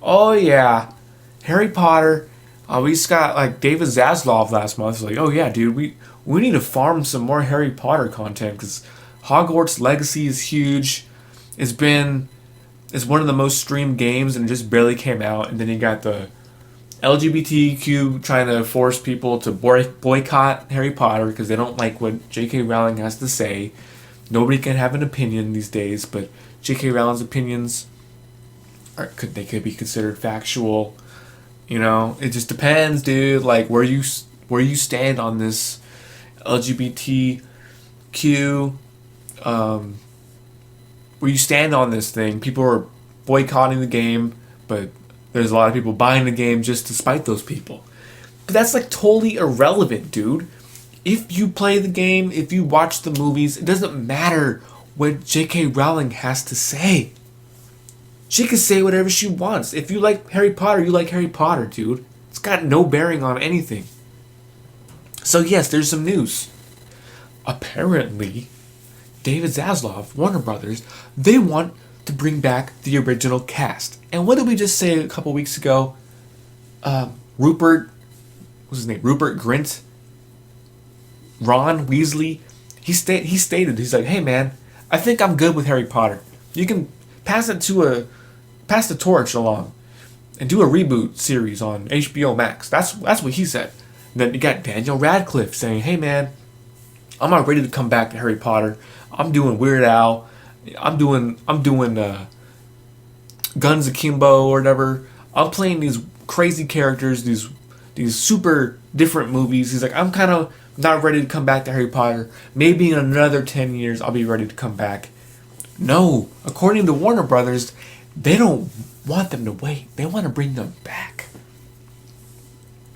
Oh yeah, Harry Potter. We just got like David Zaslav last month. It's like, oh yeah, dude, we need to farm some more Harry Potter content because Hogwarts Legacy is huge. It's been it's one of the most streamed games and it just barely came out. And then you got the LGBTQ trying to force people to boycott Harry Potter because they don't like what J.K. Rowling has to say. Nobody can have an opinion these days, but J.K. Rowling's opinions could be considered factual. You know, it just depends, dude. Like where you stand on this LGBTQ, where you stand on this thing. People are boycotting the game, but there's a lot of people buying the game just to spite those people. But that's like totally irrelevant, dude. If you play the game, if you watch the movies, it doesn't matter what J.K. Rowling has to say. She can say whatever she wants. If you like Harry Potter, you like Harry Potter, dude. It's got no bearing on anything. So yes, there's some news. Apparently, David Zaslav, Warner Brothers, they want to bring back the original cast. And what did we just say a couple weeks ago? Rupert, what's his name? Rupert Grint, Ron Weasley. He stated, he's like, hey man, I think I'm good with Harry Potter. You can pass the torch along and do a reboot series on HBO Max. That's what he said. And then you got Daniel Radcliffe saying, hey man, I'm not ready to come back to Harry Potter. I'm doing Weird Al. I'm doing Guns Akimbo or whatever. I'm playing these crazy characters, these super different movies. He's like, I'm kind of not ready to come back to Harry Potter. Maybe in another 10 years I'll be ready to come back. No, according to Warner Brothers, they don't want them to wait. They want to bring them back.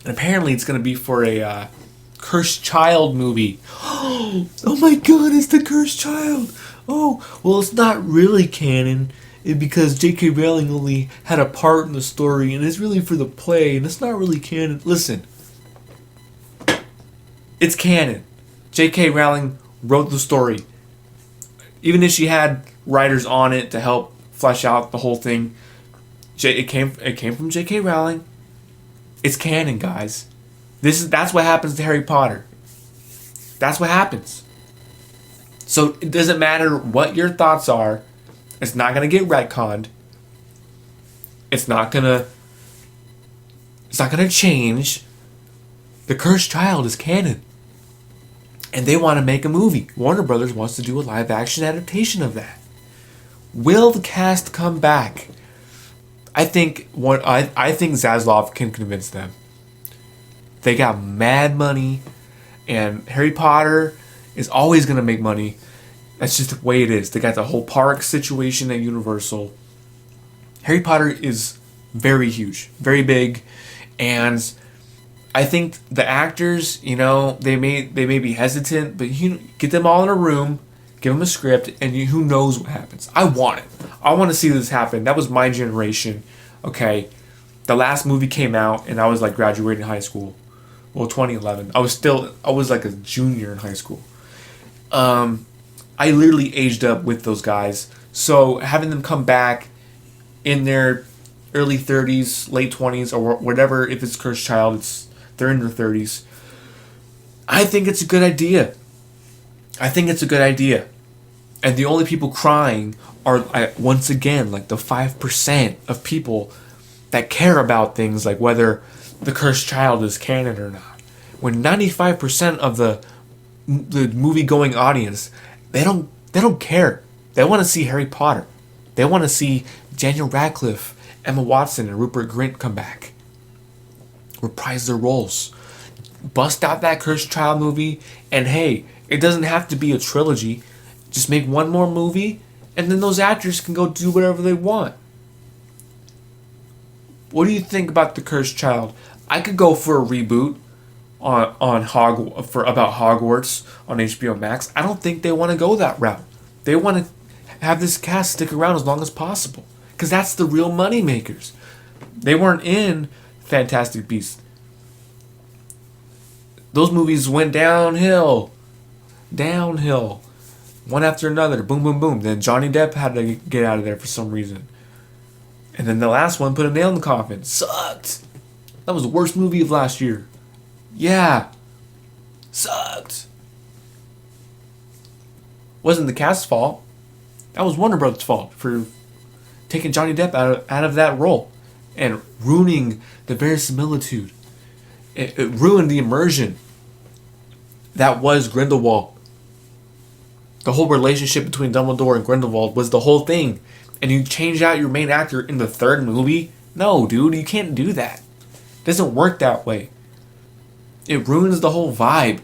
And apparently it's going to be for a Cursed Child movie. Oh my god, it's the Cursed Child. Oh, well, it's not really canon because J.K. Rowling only had a part in the story and it's really for the play and it's not really canon. Listen, it's canon. J.K. Rowling wrote the story. Even if she had writers on it to help flesh out the whole thing, it came from J.K. Rowling. It's canon, guys. That's what happens to Harry Potter. That's what happens. So it doesn't matter what your thoughts are. It's not gonna get retconned. It's not gonna change. The Cursed Child is canon. And they want to make a movie. Warner Brothers wants to do a live action adaptation of that. Will the cast come back? I think Zaslav can convince them. They got mad money, and Harry Potter is always gonna make money. That's just the way it is. They got the whole park situation at Universal. Harry Potter is very huge, very big, and I think the actors, they may be hesitant, but get them all in a room, give them a script, and who knows what happens. I want it. I want to see this happen. That was my generation. Okay, the last movie came out, and I was like graduating high school. Well, 2011. I was like a junior in high school. I literally aged up with those guys. So having them come back in their early 30s, late 20s, or whatever, if it's Cursed Child, they're in their 30s. I think it's a good idea. And the only people crying are, once again, like the 5% of people that care about things like whether the Cursed Child is canon or not. When 95% of the movie-going audience, they don't care. They want to see Harry Potter. They want to see Daniel Radcliffe, Emma Watson, and Rupert Grint come back. Reprise their roles. Bust out that Cursed Child movie, and hey, it doesn't have to be a trilogy. Just make one more movie, and then those actors can go do whatever they want. What do you think about the Cursed Child? I could go for a reboot about Hogwarts on HBO Max. I don't think they want to go that route. They want to have this cast stick around as long as possible, because that's the real money makers. They weren't in Fantastic Beasts. Those movies went downhill, one after another, boom, boom, boom. Then Johnny Depp had to get out of there for some reason. And then the last one put a nail in the coffin. Sucked. That was the worst movie of last year. Yeah. Sucked. Wasn't the cast's fault. That was Warner Brothers' fault for taking Johnny Depp out of that role and ruining the verisimilitude. It ruined the immersion that was Grindelwald. The whole relationship between Dumbledore and Grindelwald was the whole thing. And you change out your main actor in the third movie? No, dude, you can't do that. It doesn't work that way. It ruins the whole vibe.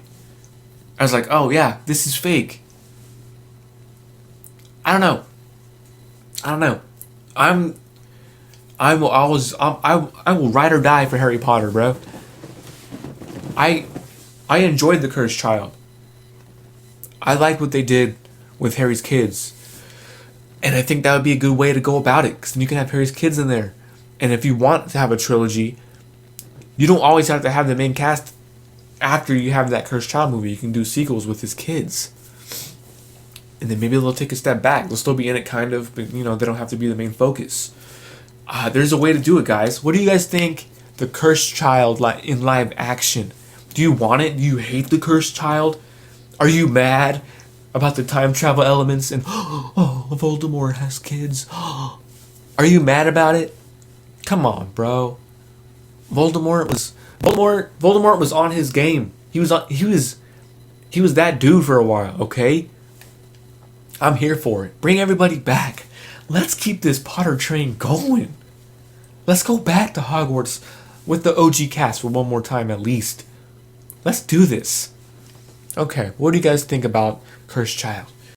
I was like, oh yeah, this is fake. I don't know. I will ride or die for Harry Potter, bro. I enjoyed The Cursed Child. I liked what they did with Harry's kids. And I think that would be a good way to go about it, because then you can have Harry's kids in there. And if you want to have a trilogy, you don't always have to have the main cast after you have that Cursed Child movie. You can do sequels with his kids. And then maybe they'll take a step back. They'll still be in it kind of, but they don't have to be the main focus. There's a way to do it, guys. What do you guys think The Cursed Child in live action? Do you want it? Do you hate The Cursed Child? Are you mad about the time travel elements and Voldemort has kids? Are you mad about it? Come on, bro. Voldemort was on his game. He was that dude for a while, okay? I'm here for it. Bring everybody back. Let's keep this Potter train going. Let's go back to Hogwarts with the OG cast for one more time at least. Let's do this. Okay, what do you guys think about Cursed Child?